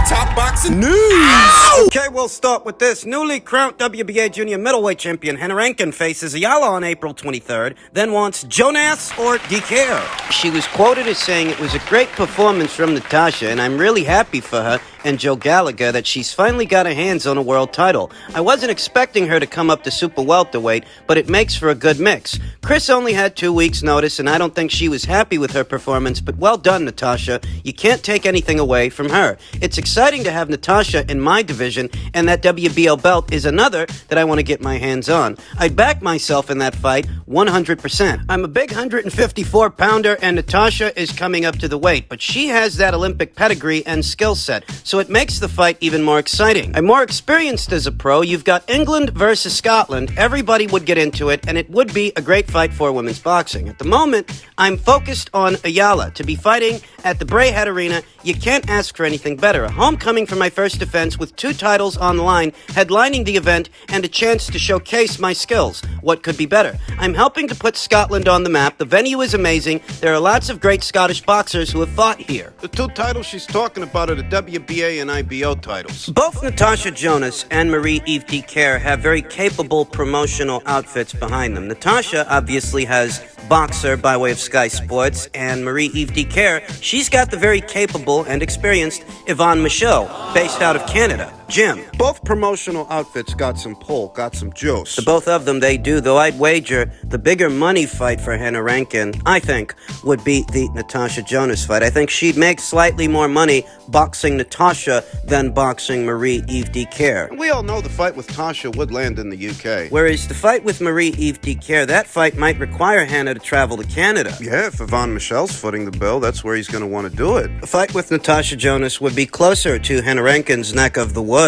top boxing news. Ow! Okay, we'll start with this. Newly crowned WBA junior middleweight champion Rankin faces Ayala on April 23rd, then wants Jonas or Caire. She was quoted as saying it was a great performance from Natasha, and I'm really happy for her and Joe Gallagher that she's finally got her hands on a world title. I wasn't expecting her to come up to super welterweight, but it makes for a good mix. Chris only had 2 weeks' notice, and I don't think she was happy with her performance, but well done, Natasha. You can't take anything away from her. It's exciting to have Natasha in my division, and that WBO belt is another that I want to get my hands on. I'd back myself in that fight 100%. I'm a big 154-pounder, and Natasha is coming up to the weight, but she has that Olympic pedigree and skill set, so it makes the fight even more exciting. I'm more experienced as a pro. You've got England versus Scotland. Everybody would get into it, and it would be a great fight for women's boxing. At the moment, I'm focused on Ayala. To be fighting at the Brayhead Arena, you can't ask for anything better. A homecoming for my first defense with 2 titles on the line, headlining the event, and a chance to showcase my skills. What could be better? I'm helping to put Scotland on the map. The venue is amazing. There are lots of great Scottish boxers who have fought here. The 2 titles she's talking about are the WBA and IBO titles. Both Natasha Jonas and Marie-Eve Caire have very capable promotional outfits behind them. Natasha obviously has Boxer by way of Sky Sports, and Marie-Eve Caire, she's got the very capable and experienced Yvonne Michaud, based out of Canada. Jim. Both promotional outfits got some pull, got some juice. The both of them, they do, though I'd wager the bigger money fight for Rankin, I think, would be the Natasha Jonas fight. I think she'd make slightly more money boxing Natasha than boxing Marie-Eve Caire. We all know the fight with Tasha would land in the UK. Whereas the fight with Marie-Eve Caire, that fight might require Hannah to travel to Canada. Yeah, if Yvonne Michelle's footing the bill, that's where he's going to want to do it. A fight with Natasha Jonas would be closer to Rankin's neck of the woods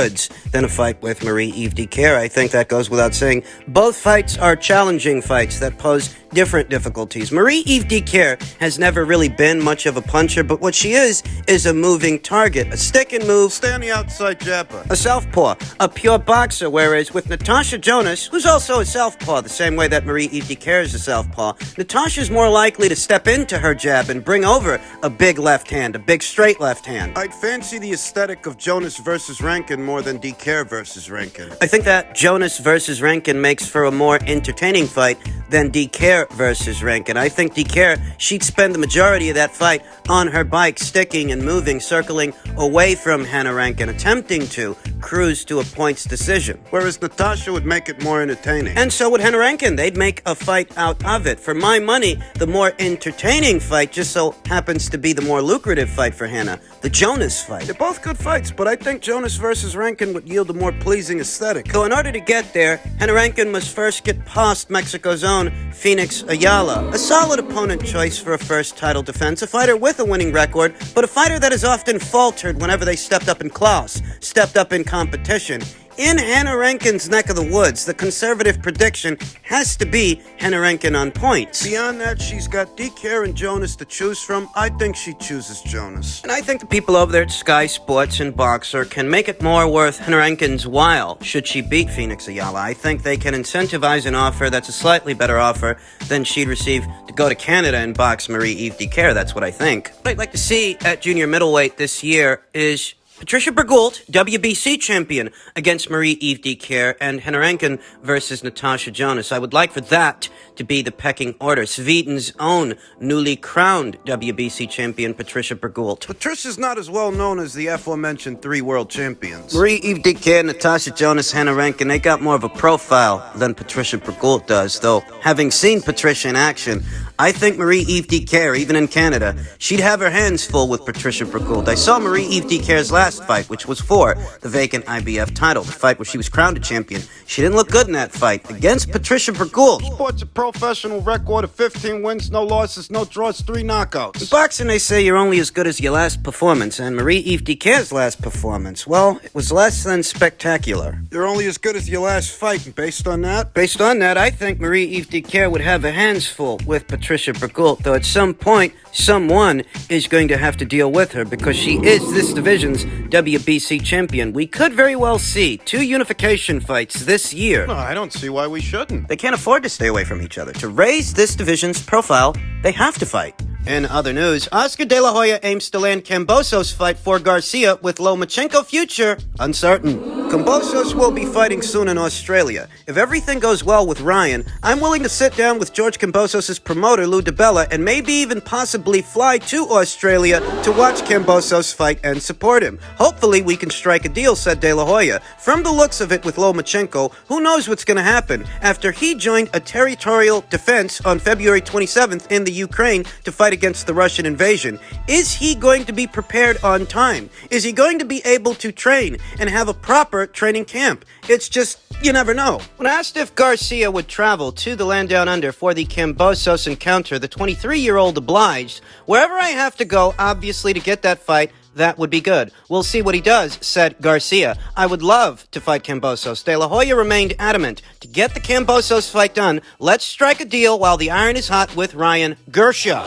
than a fight with Marie-Eve Caire. I think that goes without saying. Both fights are challenging fights that pose different difficulties. Marie-Eve Caire has never really been much of a puncher, but what she is a moving target, a stick and move. Stay on the outside jabber. A southpaw, a pure boxer, whereas with Natasha Jonas, who's also a southpaw, the same way that Marie-Eve Caire is a southpaw, Natasha's more likely to step into her jab and bring over a big left hand, a big straight left hand. I'd fancy the aesthetic of Jonas versus Rankin more than Caire versus Rankin. I think that Jonas versus Rankin makes for a more entertaining fight than Caire versus Rankin. I think Caire, she'd spend the majority of that fight on her bike, sticking and moving, circling away from Rankin, attempting to cruise to a points decision. Whereas Natasha would make it more entertaining. And so would Rankin. They'd make a fight out of it. For my money, the more entertaining fight just so happens to be the more lucrative fight for Hannah, the Jonas fight. They're both good fights, but I think Jonas versus Rankin would yield a more pleasing aesthetic. So in order to get there, Rankin must first get past Mexico's own Phoenix Ayala. A solid opponent choice for a first title defense, a fighter with a winning record, but a fighter that has often faltered whenever they stepped up in class, stepped up in competition. In Rankin's neck of the woods, the conservative prediction has to be Rankin on points. Beyond that, she's got Caire and Jonas to choose from. I think she chooses Jonas. And I think the people over there at Sky Sports and Boxer can make it more worth Rankin's while should she beat Phoenix Ayala. I think they can incentivize an offer that's a slightly better offer than she'd receive to go to Canada and box Marie-Eve Caire. That's what I think. What I'd like to see at junior middleweight this year is Patricia Bergoult, WBC champion, against Marie-Eve Caire, and Rankin versus Natasha Jonas. I would like for that to be the pecking order. Sweden's own newly crowned WBC champion, Patricia Bergoult. Patricia's not as well known as the aforementioned 3 world champions. Marie-Eve Caire, Natasha Jonas, Rankin, they got more of a profile than Patricia Bergoult does, though having seen Patricia in action, I think Marie-Eve Caire, even in Canada, she'd have her hands full with Patricia Bergoult. I saw Marie-Eve Caire's last fight, which was for the vacant IBF title, the fight where she was crowned a champion. She didn't look good in that fight against Patricia Bergoult. Sports a professional record of 15 wins, no losses, no draws, 3 knockouts. In boxing, they say you're only as good as your last performance, and Marie-Eve Caire's last performance, well, it was less than spectacular. You're only as good as your last fight, and based on that? Based on that, I think Marie-Eve Caire would have her hands full with Patricia Bergoult, though at some point, someone is going to have to deal with her because she is this division's WBC champion. We could very well see 2 unification fights this year. No, I don't see why we shouldn't. They can't afford to stay away from each other. To raise this division's profile, they have to fight. In other news, Oscar De La Hoya aims to land Kambosos' fight for Garcia with Lomachenko future uncertain. Kambosos will be fighting soon in Australia. If everything goes well with Ryan, I'm willing to sit down with George Kambosos' promoter Lou DiBella and maybe even possibly fly to Australia to watch Kambosos fight and support him. Hopefully we can strike a deal, said De La Hoya. From the looks of it with Lomachenko, who knows what's going to happen after he joined a territorial defense on February 27th in the Ukraine to fight against the Russian invasion. Is he going to be prepared on time? Is he going to be able to train and have a proper training camp? It's just, you never know. When asked if Garcia would travel to the land down under for the Kambosos encounter, the 23-year-old obliged, "Wherever I have to go, obviously, to get that fight, that would be good. We'll see what he does," said Garcia. "I would love to fight Kambosos." De La Hoya remained adamant. "To get the Kambosos fight done, let's strike a deal while the iron is hot with Ryan Garcia."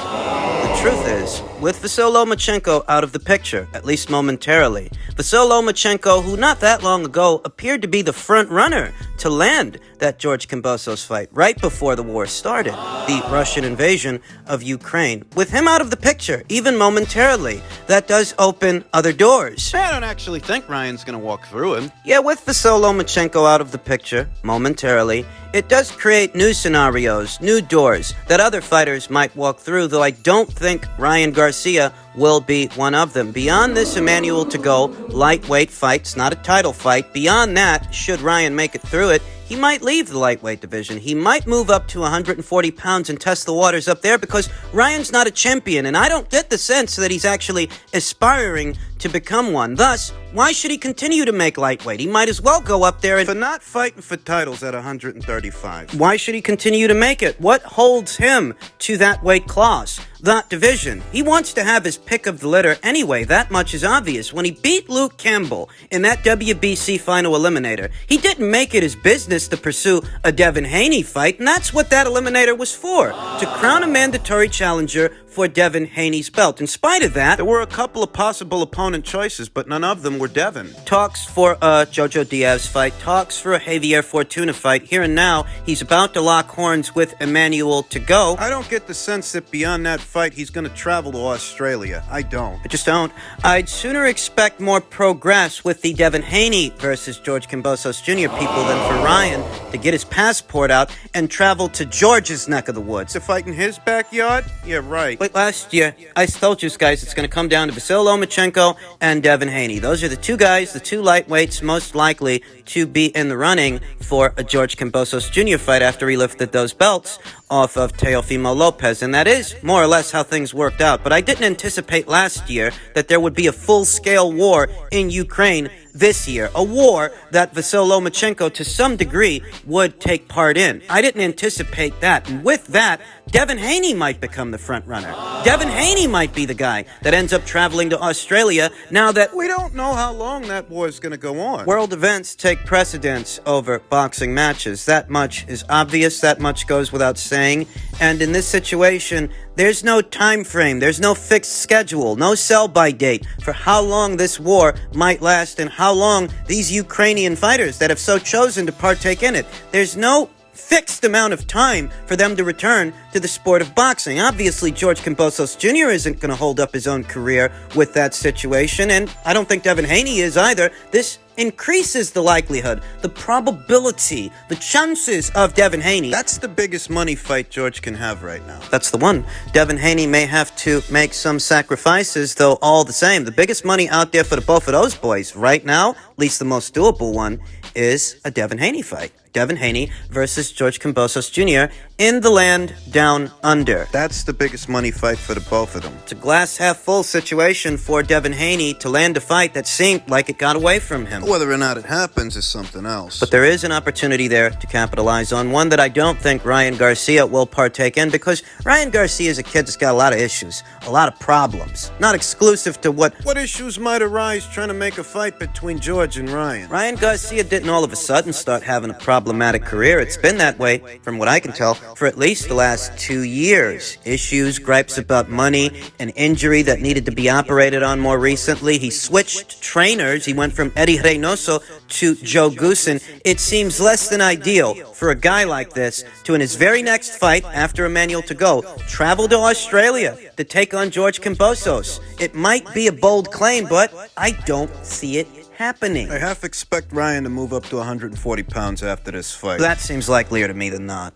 The truth is, with Vasyl Lomachenko out of the picture, at least momentarily, Vasyl Lomachenko, who not that long ago appeared to be the front runner to land that George Kambosos fight right before the war started, the Russian invasion of Ukraine. With him out of the picture, even momentarily, that does open other doors. I don't actually think Ryan's gonna walk through him. Yeah, with Vasyl Lomachenko out of the picture, momentarily, it does create new scenarios, new doors that other fighters might walk through, though I don't think Ryan Garcia will be one of them. Beyond this Emmanuel to go lightweight fight, it's not a title fight. Beyond that, should Ryan make it through it, he might leave the lightweight division. He might move up to 140 pounds and test the waters up there because Ryan's not a champion, and I don't get the sense that he's actually aspiring to become one. Thus, why should he continue to make lightweight? He might as well go up there and... For not fighting for titles at 135. Why should he continue to make it? What holds him to that weight class, that division? He wants to have his pick of the litter anyway. That much is obvious. When he beat Luke Campbell in that WBC final eliminator, he didn't make it his business to pursue a Devin Haney fight, and that's what that eliminator was for, to crown a mandatory challenger for Devin Haney's belt. In spite of that, There were a couple of possible opponent choices, but none of them were Devin. talks for a Jojo Diaz fight, talks for a Javier Fortuna fight. Here and now, he's about to lock horns with Emmanuel to go. I don't get the sense that beyond that fight, he's gonna travel to Australia. I don't. I just don't. I'd sooner expect more progress with the Devin Haney versus George Kambosos Jr. people than for Ryan to get his passport out and travel to George's neck of the woods. To fight in his backyard? Yeah, right. But last year, I told you guys it's going to come down to Vasyl Lomachenko and Devin Haney. Those are the two guys, the two lightweights most likely to be in the running for a George Kambosos Jr. fight after he lifted those belts off of Teofimo Lopez. And that is more or less how things worked out. But I didn't anticipate last year that there would be a full-scale war in Ukraine this year, a war that Vasyl Lomachenko to some degree would take part in. I didn't anticipate that. And with that, Devin Haney might become the front runner. Devin Haney might be the guy that ends up traveling to Australia now that We don't know how long that war is gonna go on. world events take precedence over boxing matches. That much is obvious, that much goes without saying. And in this situation, there's no time frame, there's no fixed schedule, no sell-by date for how long this war might last and how long these Ukrainian fighters that have so chosen to partake in it. There's no fixed amount of time for them to return to the sport of boxing. Obviously, George Kambosos Jr. isn't going to hold up his own career with that situation, and I don't think Devin Haney is either. This increases the likelihood, the probability, the chances of Devin Haney. That's the biggest money fight George can have right now. That's the one. Devin Haney may have to make some sacrifices, though all the same. The biggest money out there for the both of those boys right now, at least the most doable one, is a Devin Haney fight. Devin Haney versus George Kambosos Jr. in the land down under. That's the biggest money fight for the both of them. It's a glass half full situation for Devin Haney to land a fight that seemed like it got away from him. Whether or not it happens is something else. But there is an opportunity there to capitalize on, one that I don't think Ryan Garcia will partake in, because Ryan Garcia is a kid that's got a lot of issues, a lot of problems, not exclusive to what What issues might arise trying to make a fight between George and Ryan? Ryan Garcia didn't all of a sudden start having a problem problematic career. It's been that way, from what I can tell, for at least the last 2 years. Issues, gripes about money, an injury that needed to be operated on more recently. He switched trainers. He went from Eddie Reynoso to Joe Goosen. It seems less than ideal for a guy like this to, in his very next fight, after Emmanuel to go, travel to Australia to take on George Kambosos. It might be a bold claim, but I don't see it happening. I half expect Ryan to move up to 140 pounds after this fight. That seems likelier to me than not.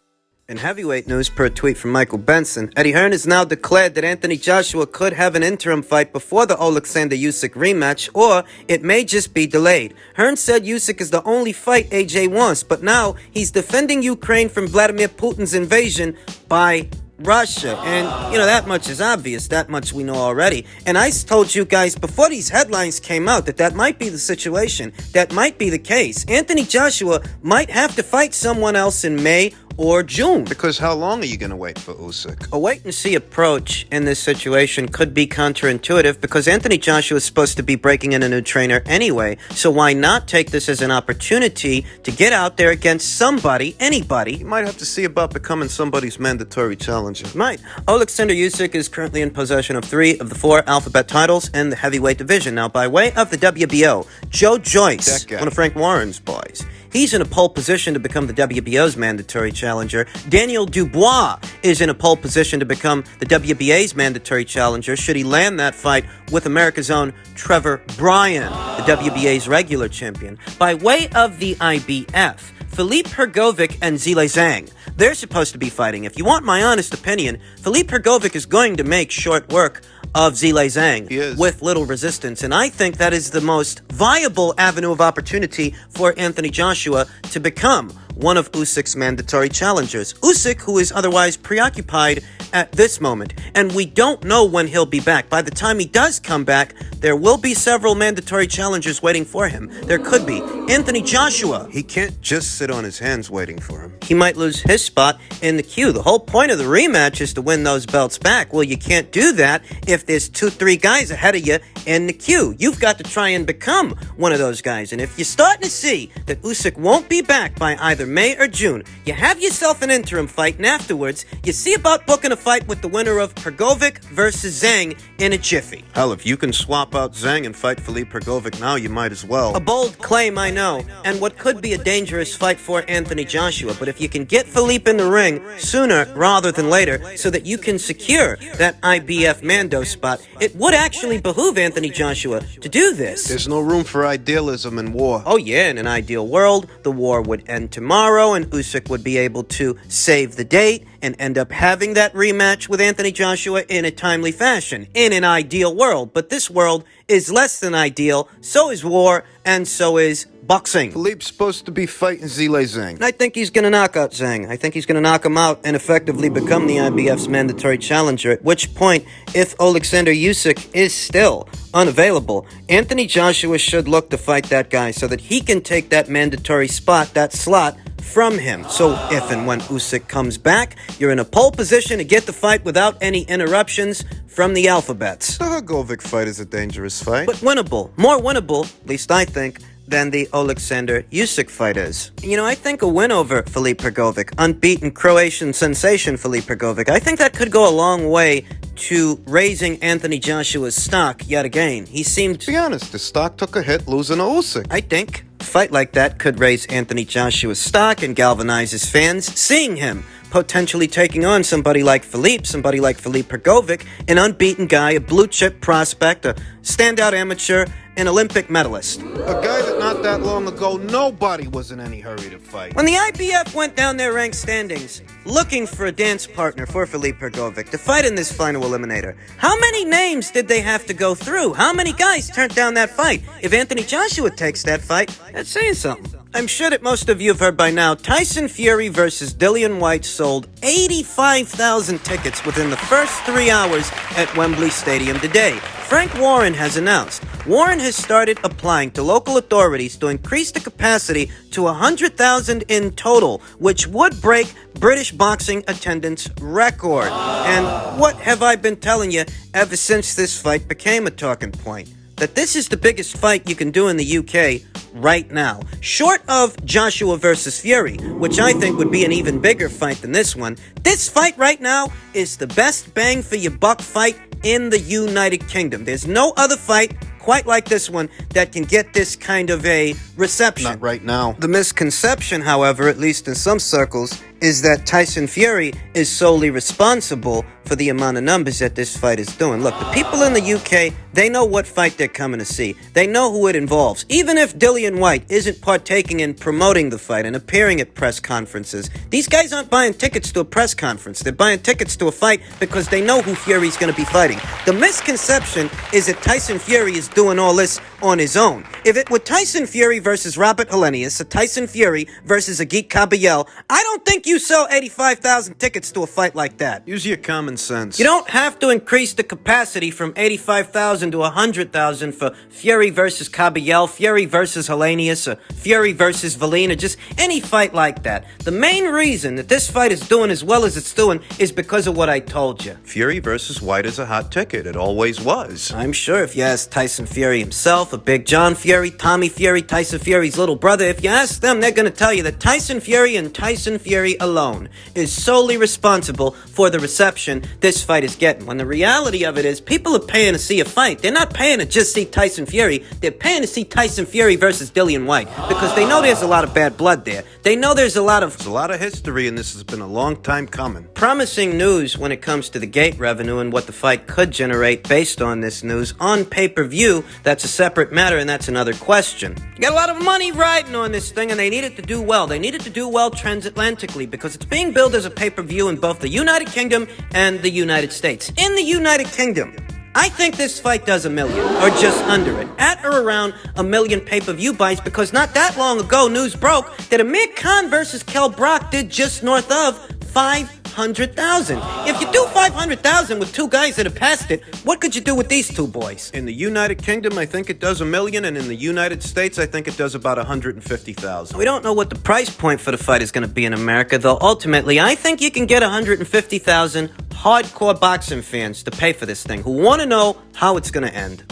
In heavyweight news, per a tweet from Michael Benson, Eddie Hearn has now declared that Anthony Joshua could have an interim fight before the Oleksandr Usyk rematch, or it may just be delayed. Hearn said Usyk is the only fight AJ wants, but now he's defending Ukraine from Vladimir Putin's invasion by Russia. And, that much is obvious. That much we know already. And I told you guys before these headlines came out that might be the situation. That might be the case. Anthony Joshua might have to fight someone else in May or June. Because how long are you going to wait for Usyk? A wait-and-see approach in this situation could be counterintuitive because Anthony Joshua is supposed to be breaking in a new trainer anyway, so why not take this as an opportunity to get out there against somebody, anybody? You might have to see about becoming somebody's mandatory challenger. Might. Oleksandr Usyk is currently in possession of 3 of the 4 alphabet titles in the heavyweight division. Now, by way of the WBO, Joe Joyce, one of Frank Warren's boys, he's in a pole position to become the WBO's mandatory challenger. Daniel Dubois is in a pole position to become the WBA's mandatory challenger should he land that fight with America's own Trevor Bryan, the WBA's regular champion. By way of the IBF, Filip Hrgovic and Zhilei Zhang, they're supposed to be fighting. If you want my honest opinion, Filip Hrgovic is going to make short work of Zhilei Zhang with little resistance, and I think that is the most viable avenue of opportunity for Anthony Joshua to become one of Usyk's mandatory challengers. Usyk, who is otherwise preoccupied at this moment, and we don't know when he'll be back. By the time he does come back, there will be several mandatory challengers waiting for him. There could be Anthony Joshua. He can't just sit on his hands waiting for him. He might lose his spot in the queue. The whole point of the rematch is to win those belts back. Well, you can't do that if there's 2-3 guys ahead of you in the queue. You've got to try and become one of those guys. And if you're starting to see that Usyk won't be back by either May or June, you have yourself an interim fight, and afterwards, you see about booking a fight with the winner of Hrgovic versus Zhang in a jiffy. Hell, if you can swap out Zhang and fight Filip Hrgovic now, you might as well. A bold claim, I know, and what could be a dangerous fight for Anthony Joshua, but if you can get Filip in the ring sooner rather than later so that you can secure that IBF Mando spot, it would actually behoove Anthony Joshua to do this. There's no room for idealism in war. Oh yeah, in an ideal world, the war would end tomorrow and Usyk would be able to save the date and end up having that rematch with Anthony Joshua in a timely fashion. In an ideal world. But this world is less than ideal. So is war, and so is boxing. Filip's supposed to be fighting Zhilei Zhang. And I think he's going to knock out Zhang. I think he's going to knock him out and effectively become the IBF's mandatory challenger, at which point, if Oleksandr Usyk is still unavailable, Anthony Joshua should look to fight that guy so that he can take that mandatory spot, that slot, from him. So if and when Usyk comes back, you're in a pole position to get the fight without any interruptions from the alphabets. The Hrgovic fight is a dangerous fight. But winnable. More winnable, at least I think, than the Oleksandr Usyk fight is. I think a win over Filip Hrgovic, unbeaten Croatian sensation Filip Hrgovic, I think that could go a long way to raising Anthony Joshua's stock yet again. He seemed... To be honest, the stock took a hit losing to Usyk. I think a fight like that could raise Anthony Joshua's stock and galvanize his fans, seeing him potentially taking on somebody like Filip Hrgovic, an unbeaten guy, a blue-chip prospect, a standout amateur, an Olympic medalist. A guy that not that long ago, nobody was in any hurry to fight. When the IBF went down their ranked standings, looking for a dance partner for Filip Hrgovic to fight in this final eliminator, how many names did they have to go through? How many guys turned down that fight? If Anthony Joshua takes that fight, that's saying something. I'm sure that most of you have heard by now, Tyson Fury versus Dillian Whyte sold 85,000 tickets within the first 3 hours at Wembley Stadium today. Frank Warren has announced. Warren has started applying to local authorities to increase the capacity to 100,000 in total, which would break British boxing attendance record. And what have I been telling you ever since this fight became a talking point? that this is the biggest fight you can do in the UK right now. Short of Joshua versus Fury, which I think would be an even bigger fight than this one, this fight right now is the best bang for your buck fight in the United Kingdom. There's no other fight quite like this one that can get this kind of a reception. Not right now. The misconception, however, at least in some circles, is that Tyson Fury is solely responsible for the amount of numbers that this fight is doing. Look, the people in the UK, they know what fight they're coming to see. They know who it involves. Even if Dillian Whyte isn't partaking in promoting the fight and appearing at press conferences, these guys aren't buying tickets to a press conference. They're buying tickets to a fight because they know who Fury's going to be fighting. The misconception is that Tyson Fury is doing all this on his own. If it were Tyson Fury versus Robert Helenius or Tyson Fury versus Agit Kabayel, I don't think you sell 85,000 tickets to a fight like that. Use your common sense. You don't have to increase the capacity from 85,000 to 100,000 for Fury versus Kabayel, Fury versus Helenius, or Fury versus Valina, just any fight like that. The main reason that this fight is doing as well as it's doing is because of what I told you. Fury versus Whyte is a hot ticket. It always was. I'm sure if you ask Tyson Fury himself, or Big John Fury, Tommy Fury, Tyson Fury's little brother, if you ask them, they're going to tell you that Tyson Fury and Tyson Fury alone is solely responsible for the reception this fight is getting. When the reality of it is, people are paying to see a fight. They're not paying to just see Tyson Fury. They're paying to see Tyson Fury versus Dillian Whyte because they know there's a lot of bad blood there. They know there's a lot of history, and this has been a long time coming. Promising news when it comes to the gate revenue and what the fight could generate based on this news on pay-per-view. That's a separate matter, and that's another question. You got a lot of money riding on this thing, and they need it to do well. They need it to do well transatlantically because it's being billed as a pay-per-view in both the United Kingdom and the United States. In the United Kingdom, I think this fight does 1 million, or just under it, at or around 1 million pay-per-view buys, because not that long ago, news broke that Amir Khan versus Kell Brook did just north of 500,000. If you do 500,000 with two guys that have passed it, what could you do with these two boys? In the United Kingdom, I think it does 1 million, and in the United States, I think it does about 150,000. We don't know what the price point for the fight is going to be in America, though ultimately, I think you can get 150,000 hardcore boxing fans to pay for this thing who want to know how it's going to end.